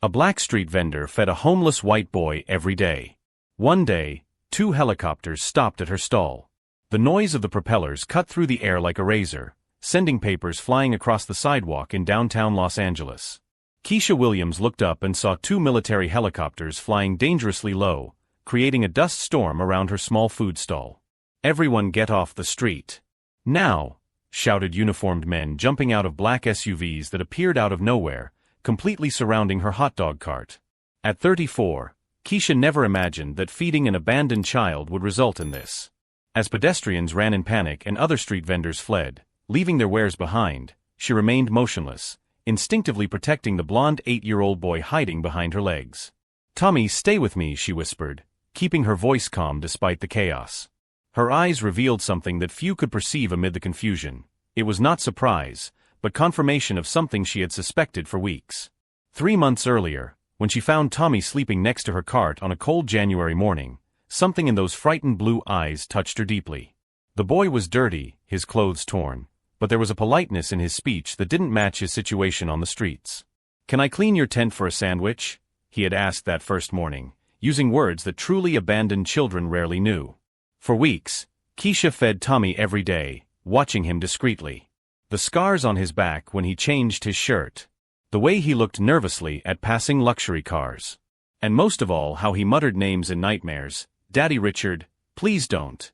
A black street vendor fed a homeless white boy every day. One day, 2 helicopters stopped at her stall. The noise of the propellers cut through the air like a razor, sending papers flying across the sidewalk in downtown Los Angeles. Keisha Williams looked up and saw 2 military helicopters flying dangerously low, creating a dust storm around her small food stall. "Everyone get off the street. Now!" shouted uniformed men jumping out of black SUVs that appeared out of nowhere, completely surrounding her hot dog cart. At 34, Keisha never imagined that feeding an abandoned child would result in this. As pedestrians ran in panic and other street vendors fled, leaving their wares behind, she remained motionless, instinctively protecting the blonde 8-year-old boy hiding behind her legs. "Tommy, stay with me," she whispered, keeping her voice calm despite the chaos. Her eyes revealed something that few could perceive amid the confusion. It was not surprise, but confirmation of something she had suspected for weeks. 3 months earlier, when she found Tommy sleeping next to her cart on a cold January morning, something in those frightened blue eyes touched her deeply. The boy was dirty, his clothes torn, but there was a politeness in his speech that didn't match his situation on the streets. "Can I clean your tent for a sandwich?" he had asked that first morning, using words that truly abandoned children rarely knew. For weeks, Keisha fed Tommy every day, watching him discreetly. The scars on his back when he changed his shirt. The way he looked nervously at passing luxury cars. And most of all how he muttered names in nightmares. "Daddy Richard, please don't."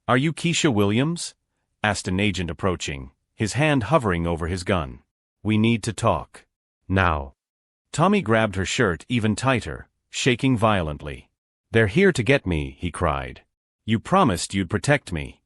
"Are you Keisha Williams?" asked an agent approaching, his hand hovering over his gun. "We need to talk. Now." Tommy grabbed her shirt even tighter, shaking violently. "They're here to get me," he cried. "You promised you'd protect me."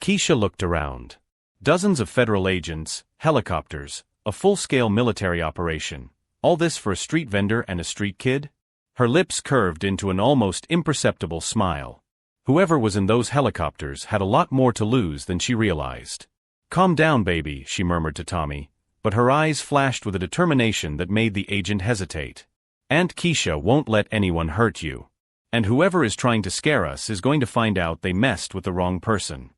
Keisha looked around. Dozens of federal agents, helicopters, a full-scale military operation. All this for a street vendor and a street kid? Her lips curved into an almost imperceptible smile. Whoever was in those helicopters had a lot more to lose than she realized. "Calm down, baby," she murmured to Tommy, but her eyes flashed with a determination that made the agent hesitate. "Aunt Keisha won't let anyone hurt you. And whoever is trying to scare us is going to find out they messed with the wrong person."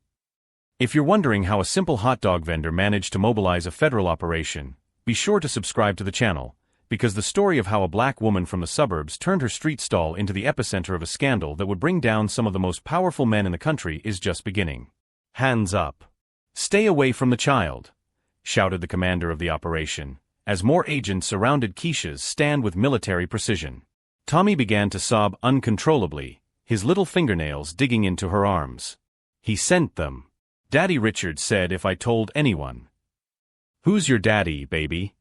If you're wondering how a simple hot dog vendor managed to mobilize a federal operation, be sure to subscribe to the channel, because the story of how a black woman from the suburbs turned her street stall into the epicenter of a scandal that would bring down some of the most powerful men in the country is just beginning. "Hands up. Stay away from the child," shouted the commander of the operation, as more agents surrounded Keisha's stand with military precision. Tommy began to sob uncontrollably, his little fingernails digging into her arms. "He sent them. Daddy Richard said if I told anyone." "Who's your daddy, baby?"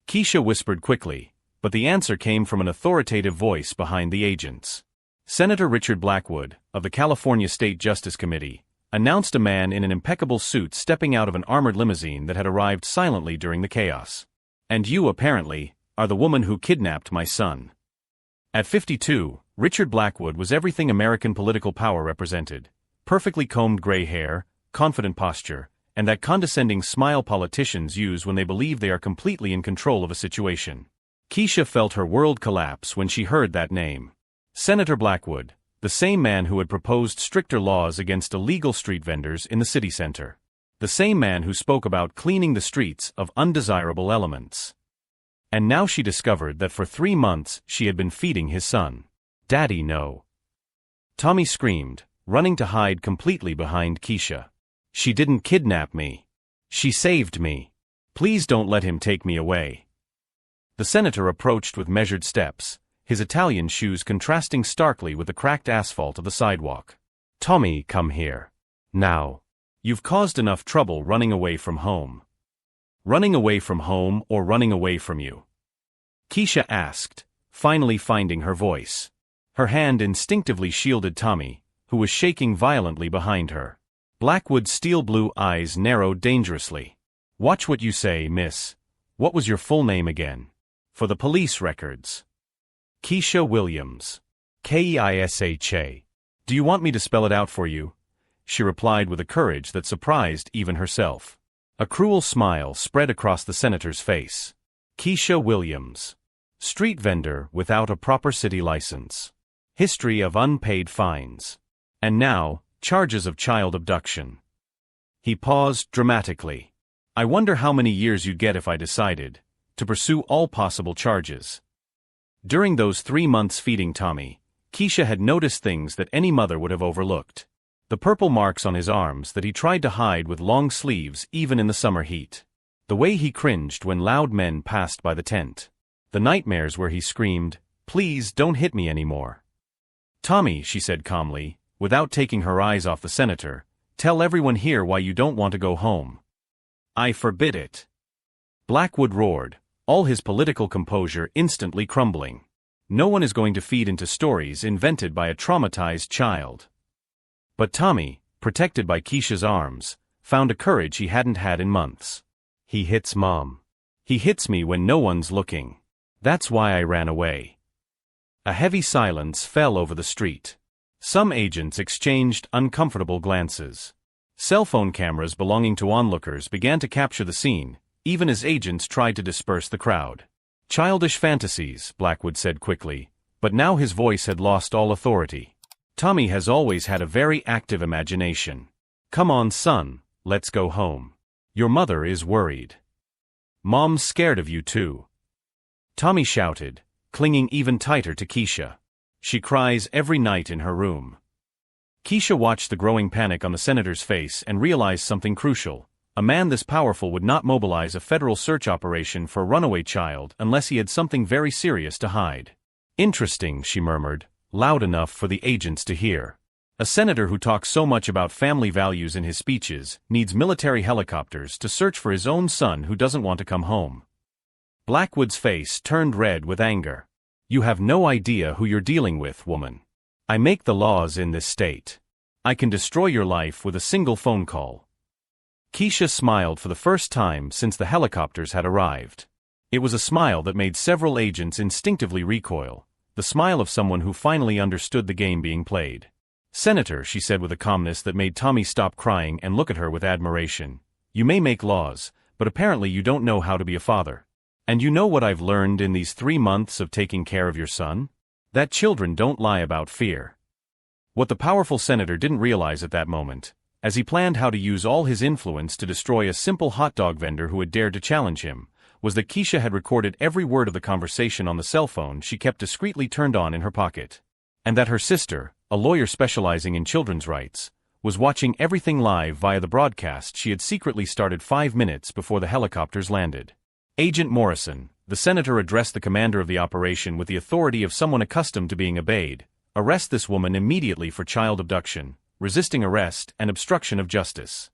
Keisha whispered quickly, but the answer came from an authoritative voice behind the agents. Senator Richard Blackwood, of the California State Justice Committee, announced a man in an impeccable suit stepping out of an armored limousine that had arrived silently during the chaos. "And you, apparently, are the woman who kidnapped my son." At 52, Richard Blackwood was everything American political power represented. Perfectly combed gray hair, confident posture, and that condescending smile politicians use when they believe they are completely in control of a situation. Keisha felt her world collapse when she heard that name. Senator Blackwood, the same man who had proposed stricter laws against illegal street vendors in the city center. The same man who spoke about cleaning the streets of undesirable elements. And now she discovered that for 3 months she had been feeding his son. "Daddy, no." Tommy screamed, running to hide completely behind Keisha. "She didn't kidnap me. She saved me. Please don't let him take me away." The senator approached with measured steps, his Italian shoes contrasting starkly with the cracked asphalt of the sidewalk. "Tommy, come here. Now. You've caused enough trouble running away from home." "Running away from home or running away from you?" Keisha asked, finally finding her voice. Her hand instinctively shielded Tommy, who was shaking violently behind her. Blackwood's steel blue eyes narrowed dangerously. "Watch what you say, miss. What was your full name again? For the police records." "Keisha Williams. Keisha. Do you want me to spell it out for you?" she replied with a courage that surprised even herself. A cruel smile spread across the senator's face. Keisha Williams. Street vendor without a proper city license. History of unpaid fines. And now, charges of child abduction. He paused dramatically. "I wonder how many years you'd get if I decided to pursue all possible charges. During those 3 months feeding Tommy, Keisha had noticed things that any mother would have overlooked. The purple marks on his arms that he tried to hide with long sleeves even in the summer heat. The way he cringed when loud men passed by the tent. The nightmares where he screamed, "Please don't hit me anymore." "Tommy," she said calmly, without taking her eyes off the senator, "tell everyone here why you don't want to go home." "I forbid it." Blackwood roared, all his political composure instantly crumbling. No one is going to feed into stories invented by a traumatized child. But Tommy, protected by Keisha's arms, found a courage he hadn't had in months. "He hits Mom. He hits me when no one's looking. That's why I ran away." A heavy silence fell over the street. Some agents exchanged uncomfortable glances. Cell phone cameras belonging to onlookers began to capture the scene, even as agents tried to disperse the crowd. "Childish fantasies," Blackwood said quickly, but now his voice had lost all authority. "Tommy has always had a very active imagination. Come on, son, let's go home. Your mother is worried. Mom's scared of you too." Tommy shouted, clinging even tighter to Keisha. "She cries every night in her room." Keisha watched the growing panic on the senator's face and realized something crucial. A man this powerful would not mobilize a federal search operation for a runaway child unless he had something very serious to hide. "Interesting," she murmured, loud enough for the agents to hear. "A senator who talks so much about family values in his speeches needs military helicopters to search for his own son who doesn't want to come home." Blackwood's face turned red with anger. "You have no idea who you're dealing with, woman. I make the laws in this state. I can destroy your life with a single phone call." Keisha smiled for the first time since the helicopters had arrived. It was a smile that made several agents instinctively recoil, the smile of someone who finally understood the game being played. "Senator," she said with a calmness that made Tommy stop crying and look at her with admiration, "you may make laws, but apparently you don't know how to be a father. And you know what I've learned in these 3 months of taking care of your son? That children don't lie about fear." What the powerful senator didn't realize at that moment, as he planned how to use all his influence to destroy a simple hot dog vendor who had dared to challenge him, was that Keisha had recorded every word of the conversation on the cell phone she kept discreetly turned on in her pocket. And that her sister, a lawyer specializing in children's rights, was watching everything live via the broadcast she had secretly started 5 minutes before the helicopters landed. "Agent Morrison," the senator addressed the commander of the operation with the authority of someone accustomed to being obeyed, "arrest this woman immediately for child abduction, resisting arrest, and obstruction of justice."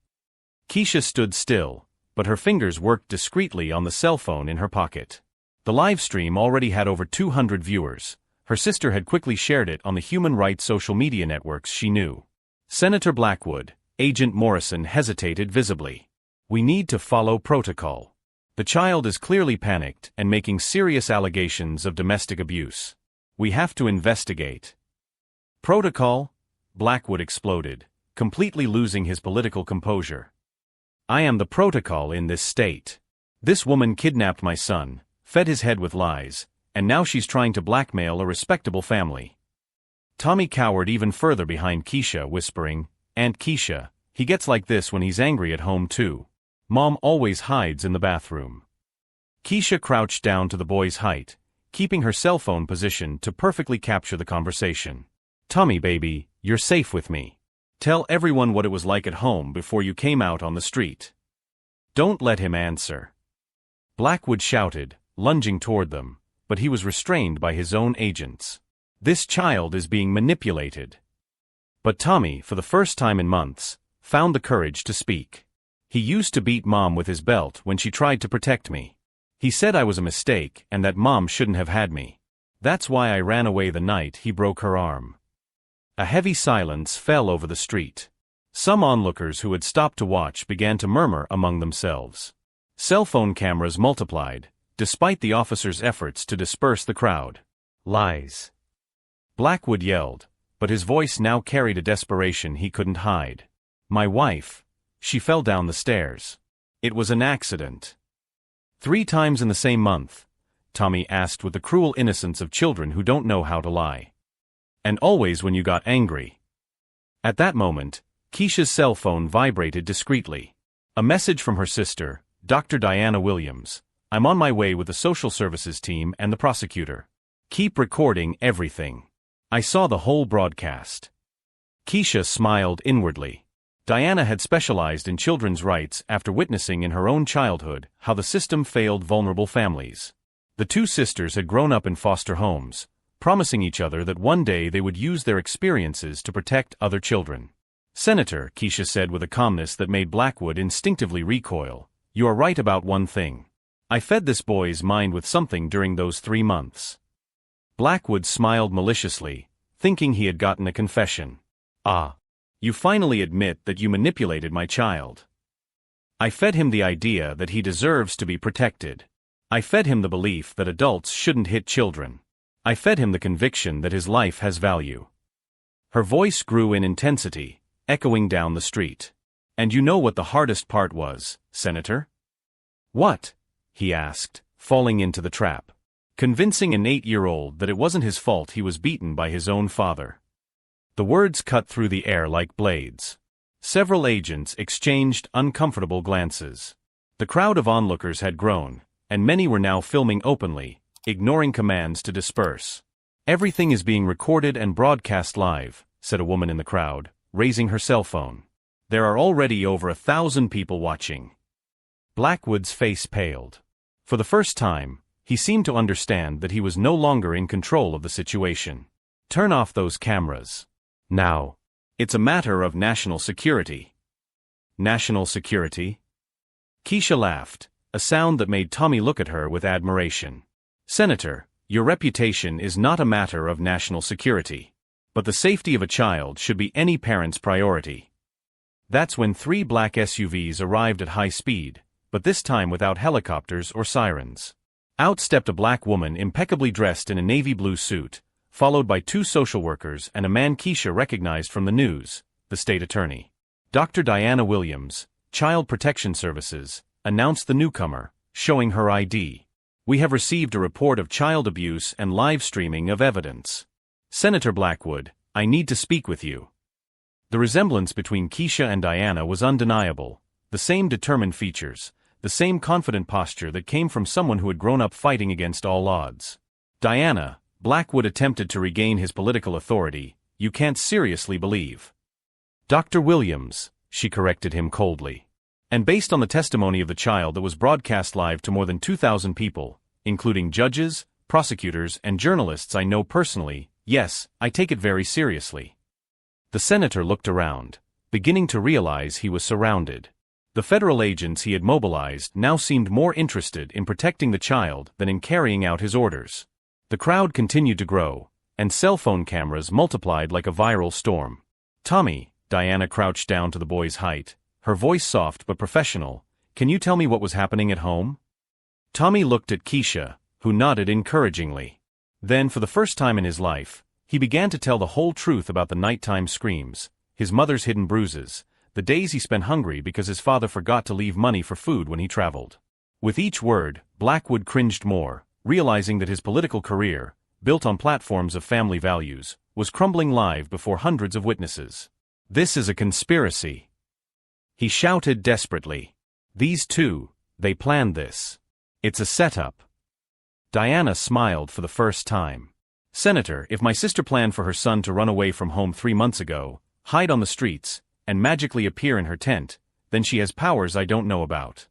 Keisha stood still, but her fingers worked discreetly on the cell phone in her pocket. The live stream already had over 200 viewers. Her sister had quickly shared it on the human rights social media networks she knew. "Senator Blackwood," Agent Morrison hesitated visibly. "We need to follow protocol. The child is clearly panicked and making serious allegations of domestic abuse. We have to investigate." "Protocol?" Blackwood exploded, completely losing his political composure. "I am the protocol in this state. This woman kidnapped my son, fed his head with lies, and now she's trying to blackmail a respectable family." Tommy cowered even further behind Keisha, whispering, "Aunt Keisha, he gets like this when he's angry at home too. Mom always hides in the bathroom." Keisha crouched down to the boy's height, keeping her cell phone positioned to perfectly capture the conversation. "Tommy baby, you're safe with me. Tell everyone what it was like at home before you came out on the street." "Don't let him answer," Blackwood shouted, lunging toward them, but he was restrained by his own agents. "This child is being manipulated." But Tommy, for the first time in months, found the courage to speak. "He used to beat Mom with his belt when she tried to protect me. He said I was a mistake and that Mom shouldn't have had me. That's why I ran away the night he broke her arm." A heavy silence fell over the street. Some onlookers who had stopped to watch began to murmur among themselves. Cell phone cameras multiplied, despite the officers' efforts to disperse the crowd. "Lies," Blackwood yelled, but his voice now carried a desperation he couldn't hide. "My wife, she fell down the stairs. It was an accident." 3 times in the same month, Tommy asked with the cruel innocence of children who don't know how to lie. "And always when you got angry." At that moment, Keisha's cell phone vibrated discreetly. A message from her sister, Dr. Diana Williams, I'm on my way with the social services team and the prosecutor. Keep recording everything. I saw the whole broadcast. Keisha smiled inwardly. Diana had specialized in children's rights after witnessing in her own childhood how the system failed vulnerable families. The two sisters had grown up in foster homes, promising each other that one day they would use their experiences to protect other children. Senator, Keisha said with a calmness that made Blackwood instinctively recoil, you are right about one thing. I fed this boy's mind with something during those 3 months. Blackwood smiled maliciously, thinking he had gotten a confession. Ah. You finally admit that you manipulated my child. I fed him the idea that he deserves to be protected. I fed him the belief that adults shouldn't hit children. I fed him the conviction that his life has value. Her voice grew in intensity, echoing down the street. And you know what the hardest part was, Senator? What? He asked, falling into the trap. Convincing an 8-year-old that it wasn't his fault he was beaten by his own father. The words cut through the air like blades. Several agents exchanged uncomfortable glances. The crowd of onlookers had grown, and many were now filming openly, ignoring commands to disperse. Everything is being recorded and broadcast live, said a woman in the crowd, raising her cell phone. There are already over 1,000 people watching. Blackwood's face paled. For the first time, he seemed to understand that he was no longer in control of the situation. Turn off those cameras. Now. It's a matter of national security. National security? Keisha laughed, a sound that made Tommy look at her with admiration. Senator, your reputation is not a matter of national security. But the safety of a child should be any parent's priority. That's when 3 black SUVs arrived at high speed, but this time without helicopters or sirens. Out stepped a black woman impeccably dressed in a navy blue suit, followed by 2 social workers and a man Keisha recognized from the news, the state attorney. Dr. Diana Williams, Child Protection Services, announced the newcomer, showing her ID. We have received a report of child abuse and live streaming of evidence. Senator Blackwood, I need to speak with you. The resemblance between Keisha and Diana was undeniable, the same determined features, the same confident posture that came from someone who had grown up fighting against all odds. Diana, Blackwood attempted to regain his political authority, you can't seriously believe. Dr. Williams, she corrected him coldly. And based on the testimony of the child that was broadcast live to more than 2,000 people, including judges, prosecutors, and journalists I know personally, yes, I take it very seriously. The senator looked around, beginning to realize he was surrounded. The federal agents he had mobilized now seemed more interested in protecting the child than in carrying out his orders. The crowd continued to grow, and cell phone cameras multiplied like a viral storm. Tommy, Diana crouched down to the boy's height, her voice soft but professional, can you tell me what was happening at home? Tommy looked at Keisha, who nodded encouragingly. Then, for the first time in his life, he began to tell the whole truth about the nighttime screams, his mother's hidden bruises, the days he spent hungry because his father forgot to leave money for food when he traveled. With each word, Blackwood cringed more, realizing that his political career, built on platforms of family values, was crumbling live before hundreds of witnesses. This is a conspiracy. He shouted desperately. These two, they planned this. It's a setup. Diana smiled for the first time. Senator, if my sister planned for her son to run away from home 3 months ago, hide on the streets, and magically appear in her tent, then she has powers I don't know about.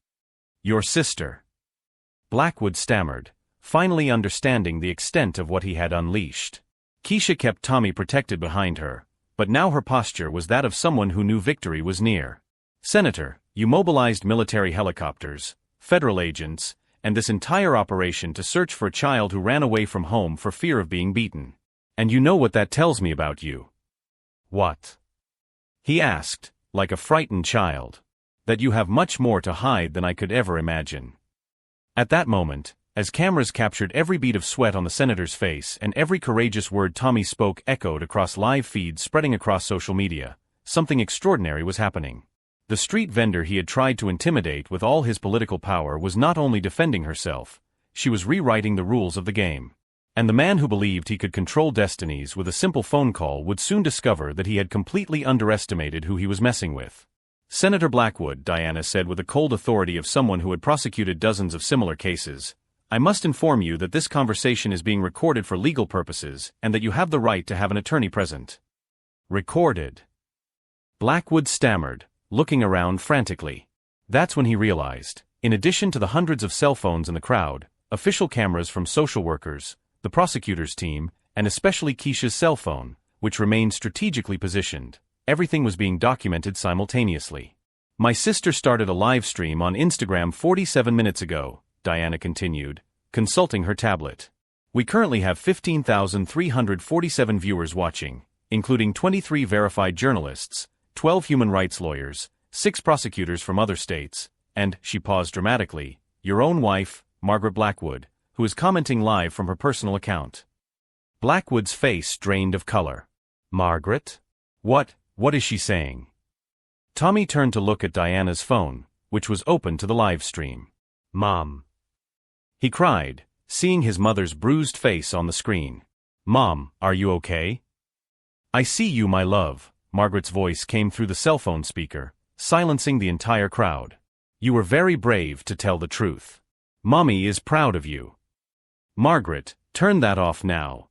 Your sister. Blackwood stammered, finally understanding the extent of what he had unleashed. Keisha kept Tommy protected behind her, but now her posture was that of someone who knew victory was near. Senator, you mobilized military helicopters, federal agents, and this entire operation to search for a child who ran away from home for fear of being beaten. And you know what that tells me about you. What? He asked, like a frightened child. That you have much more to hide than I could ever imagine. At that moment, as cameras captured every bead of sweat on the senator's face and every courageous word Tommy spoke echoed across live feeds spreading across social media, something extraordinary was happening. The street vendor he had tried to intimidate with all his political power was not only defending herself, she was rewriting the rules of the game. And the man who believed he could control destinies with a simple phone call would soon discover that he had completely underestimated who he was messing with. Senator Blackwood, Diana said with the cold authority of someone who had prosecuted dozens of similar cases, I must inform you that this conversation is being recorded for legal purposes and that you have the right to have an attorney present. Recorded. Blackwood stammered, looking around frantically. That's when he realized, in addition to the hundreds of cell phones in the crowd, official cameras from social workers, the prosecutor's team, and especially Keisha's cell phone, which remained strategically positioned, everything was being documented simultaneously. My sister started a live stream on Instagram 47 minutes ago, Diana continued, consulting her tablet. We currently have 15,347 viewers watching, including 23 verified journalists, 12 human rights lawyers, 6 prosecutors from other states, and, she paused dramatically, your own wife, Margaret Blackwood, who is commenting live from her personal account. Blackwood's face drained of color. Margaret? What is she saying? Tommy turned to look at Diana's phone, which was open to the live stream. Mom. He cried, seeing his mother's bruised face on the screen. Mom, are you okay? I see you, my love, Margaret's voice came through the cell phone speaker, silencing the entire crowd. You were very brave to tell the truth. Mommy is proud of you. Margaret, turn that off now.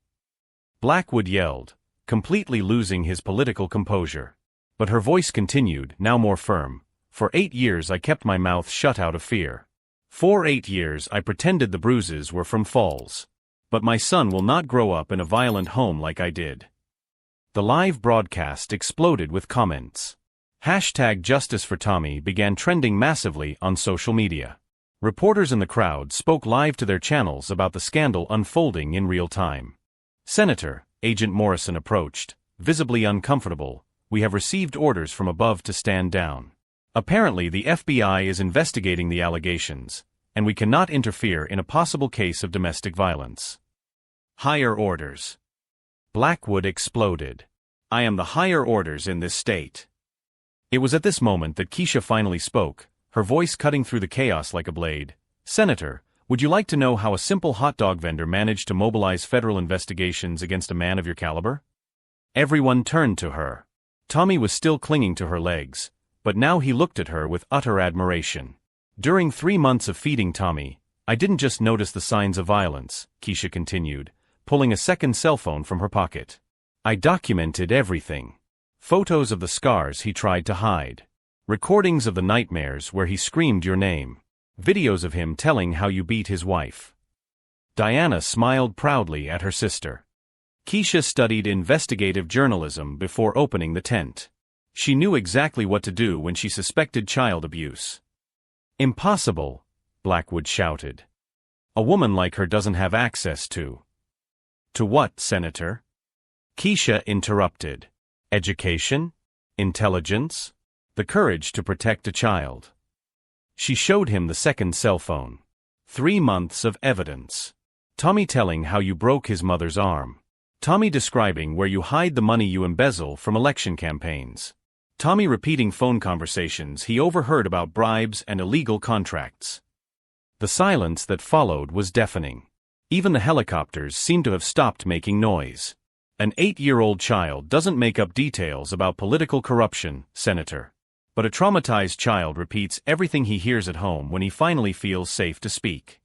Blackwood yelled, completely losing his political composure. But her voice continued, now more firm. For 8 years I kept my mouth shut out of fear. For 8 years I pretended the bruises were from falls. But my son will not grow up in a violent home like I did. The live broadcast exploded with comments. #JusticeForTommy began trending massively on social media. Reporters in the crowd spoke live to their channels about the scandal unfolding in real time. Senator, Agent Morrison approached, visibly uncomfortable. We have received orders from above to stand down. Apparently the FBI is investigating the allegations, and we cannot interfere in a possible case of domestic violence. Higher orders. Blackwood exploded. I am the higher orders in this state. It was at this moment that Keisha finally spoke, her voice cutting through the chaos like a blade. Senator, would you like to know how a simple hot dog vendor managed to mobilize federal investigations against a man of your caliber? Everyone turned to her. Tommy was still clinging to her legs, but now he looked at her with utter admiration. During 3 months of feeding Tommy, I didn't just notice the signs of violence, Keisha continued, pulling a second cell phone from her pocket. I documented everything. Photos of the scars he tried to hide. Recordings of the nightmares where he screamed your name. Videos of him telling how you beat his wife. Diana smiled proudly at her sister. Keisha studied investigative journalism before opening the tent. She knew exactly what to do when she suspected child abuse. Impossible, Blackwood shouted. A woman like her doesn't have access to. To what, Senator? Keisha interrupted. Education? Intelligence? The courage to protect a child. She showed him the second cell phone. 3 months of evidence. Tommy telling how you broke his mother's arm. Tommy describing where you hide the money you embezzle from election campaigns. Tommy repeating phone conversations he overheard about bribes and illegal contracts. The silence that followed was deafening. Even the helicopters seemed to have stopped making noise. An 8-year-old child doesn't make up details about political corruption, Senator. But a traumatized child repeats everything he hears at home when he finally feels safe to speak.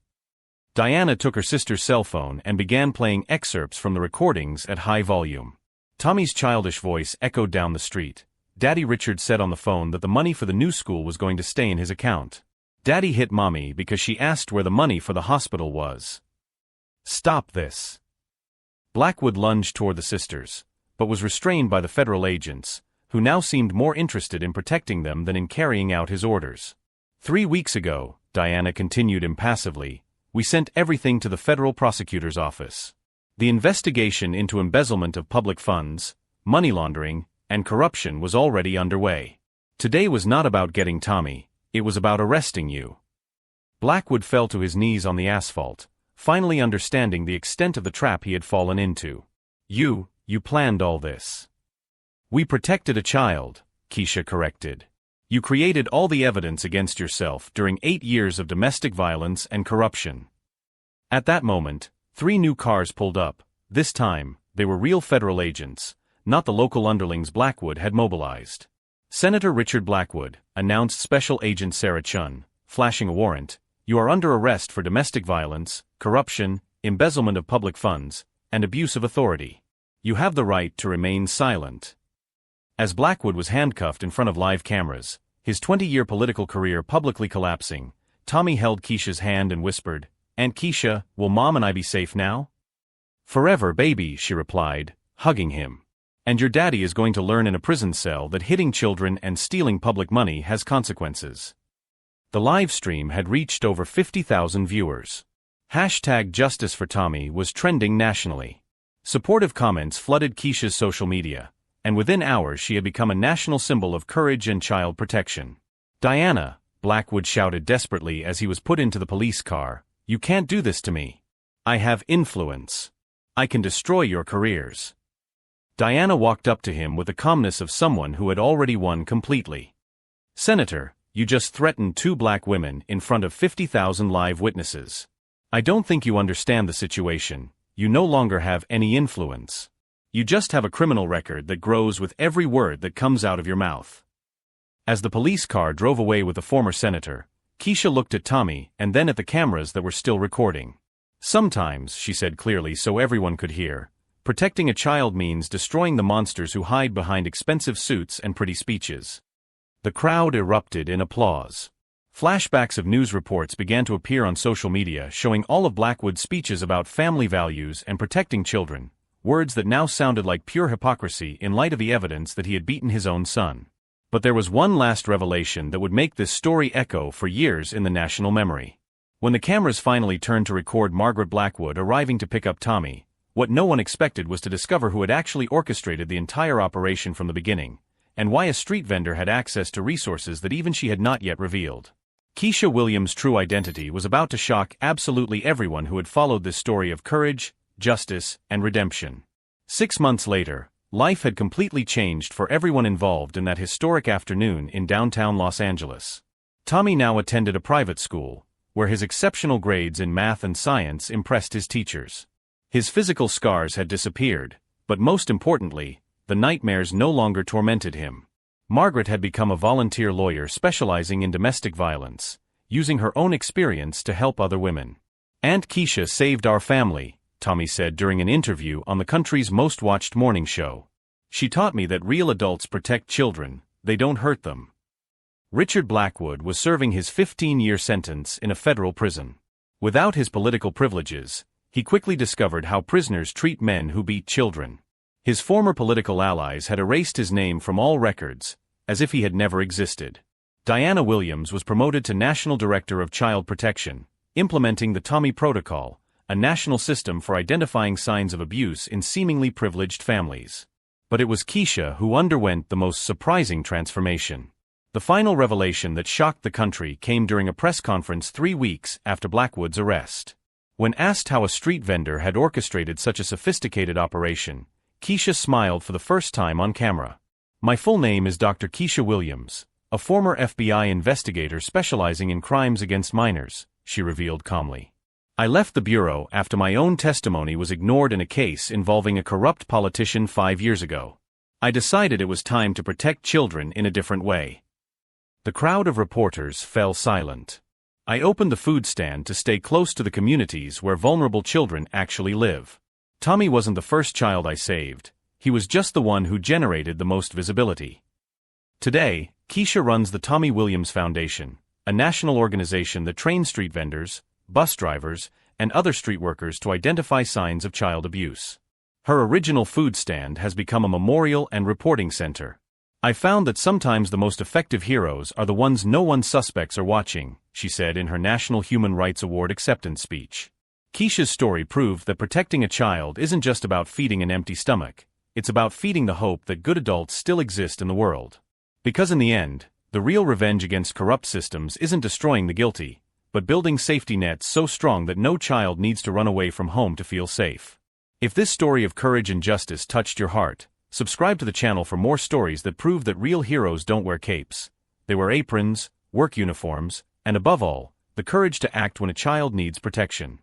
Diana took her sister's cell phone and began playing excerpts from the recordings at high volume. Tommy's childish voice echoed down the street. Daddy Richard said on the phone that the money for the new school was going to stay in his account. Daddy hit Mommy because she asked where the money for the hospital was. Stop this. Blackwood lunged toward the sisters, but was restrained by the federal agents, who now seemed more interested in protecting them than in carrying out his orders. 3 weeks ago, Diana continued impassively, we sent everything to the federal prosecutor's office. The investigation into embezzlement of public funds, money laundering, and corruption was already underway. Today was not about getting Tommy, it was about arresting you. Blackwood fell to his knees on the asphalt, finally understanding the extent of the trap he had fallen into. You planned all this. We protected a child, Keisha corrected. You created all the evidence against yourself during 8 years of domestic violence and corruption. At that moment, 3 new cars pulled up. This time, they were real federal agents, not the local underlings Blackwood had mobilized. Senator Richard Blackwood, announced Special Agent Sarah Chun, flashing a warrant, "You are under arrest for domestic violence, corruption, embezzlement of public funds, and abuse of authority. You have the right to remain silent." As Blackwood was handcuffed in front of live cameras, his 20-year political career publicly collapsing, Tommy held Keisha's hand and whispered, "Aunt Keisha, will Mom and I be safe now?" "Forever, baby," she replied, hugging him. "And your daddy is going to learn in a prison cell that hitting children and stealing public money has consequences." The live stream had reached over 50,000 viewers. #Justice for Tommy was trending nationally. Supportive comments flooded Keisha's social media, and within hours she had become a national symbol of courage and child protection. "Diana," Blackwood shouted desperately as he was put into the police car, "you can't do this to me. I have influence. I can destroy your careers." Diana walked up to him with the calmness of someone who had already won completely. "Senator, you just threatened 2 black women in front of 50,000 live witnesses. I don't think you understand the situation. You no longer have any influence. You just have a criminal record that grows with every word that comes out of your mouth." As the police car drove away with the former senator, Keisha looked at Tommy and then at the cameras that were still recording. "Sometimes," she said clearly so everyone could hear, "protecting a child means destroying the monsters who hide behind expensive suits and pretty speeches." The crowd erupted in applause. Flashbacks of news reports began to appear on social media showing all of Blackwood's speeches about family values and protecting children, words that now sounded like pure hypocrisy in light of the evidence that he had beaten his own son. But there was one last revelation that would make this story echo for years in the national memory. When the cameras finally turned to record Margaret Blackwood arriving to pick up Tommy, what no one expected was to discover who had actually orchestrated the entire operation from the beginning, and why a street vendor had access to resources that even she had not yet revealed. Keisha Williams' true identity was about to shock absolutely everyone who had followed this story of courage, justice, and redemption. 6 months later, life had completely changed for everyone involved in that historic afternoon in downtown Los Angeles. Tommy now attended a private school, where his exceptional grades in math and science impressed his teachers. His physical scars had disappeared, but most importantly, the nightmares no longer tormented him. Margaret had become a volunteer lawyer specializing in domestic violence, using her own experience to help other women. "Aunt Keisha saved our family," Tommy said during an interview on the country's most watched morning show. "She taught me that real adults protect children, they don't hurt them." Richard Blackwood was serving his 15-year sentence in a federal prison. Without his political privileges, he quickly discovered how prisoners treat men who beat children. His former political allies had erased his name from all records, as if he had never existed. Diana Williams was promoted to National Director of Child Protection, implementing the Tommy Protocol, a national system for identifying signs of abuse in seemingly privileged families. But it was Keisha who underwent the most surprising transformation. The final revelation that shocked the country came during a press conference 3 weeks after Blackwood's arrest. When asked how a street vendor had orchestrated such a sophisticated operation, Keisha smiled for the first time on camera. "My full name is Dr. Keisha Williams, a former FBI investigator specializing in crimes against minors," she revealed calmly. "I left the bureau after my own testimony was ignored in a case involving a corrupt politician 5 years ago. I decided it was time to protect children in a different way." The crowd of reporters fell silent. "I opened the food stand to stay close to the communities where vulnerable children actually live. Tommy wasn't the first child I saved. He was just the one who generated the most visibility." Today, Keisha runs the Tommy Williams Foundation, a national organization that trains street vendors, bus drivers, and other street workers to identify signs of child abuse. Her original food stand has become a memorial and reporting center. "I found that sometimes the most effective heroes are the ones no one suspects are watching," she said in her National Human Rights Award acceptance speech. Keisha's story proved that protecting a child isn't just about feeding an empty stomach. It's about feeding the hope that good adults still exist in the world. Because in the end, the real revenge against corrupt systems isn't destroying the guilty, but building safety nets so strong that no child needs to run away from home to feel safe. If this story of courage and justice touched your heart, subscribe to the channel for more stories that prove that real heroes don't wear capes. They wear aprons, work uniforms, and above all, the courage to act when a child needs protection.